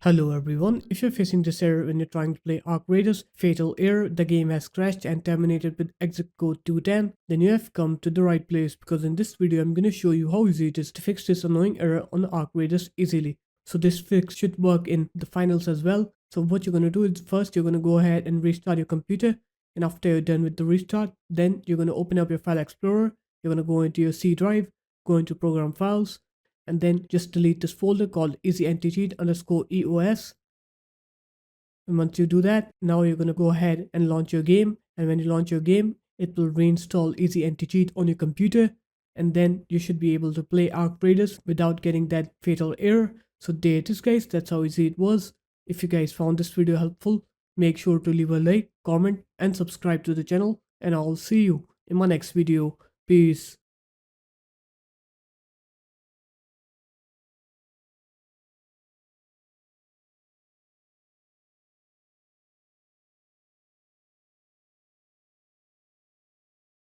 Hello everyone, if you're facing this error when you're trying to play Arc Raiders Fatal Error, the game has crashed and terminated with exit code 210, then you have come to the right place because in this video I'm going to show you how easy it is to fix this annoying error on Arc Raiders easily. So this fix should work in the finals as well. So what you're going to do is first you're going to go ahead and restart your computer, and after you're done with the restart, then you're going to open up your file explorer, you're going to go into your C drive, go into program files, and then just delete this folder called easyanticheat_eos. And once you do that, now you're going to go ahead and launch your game, and when you launch your game, it will reinstall easy anti-cheat on your computer, and then you should be able to play Arc Raiders without getting that fatal error. So there it is guys, that's how easy it was. If you guys found this video helpful, make sure to leave a like, comment and subscribe to the channel, and I'll see you in my next video. Peace.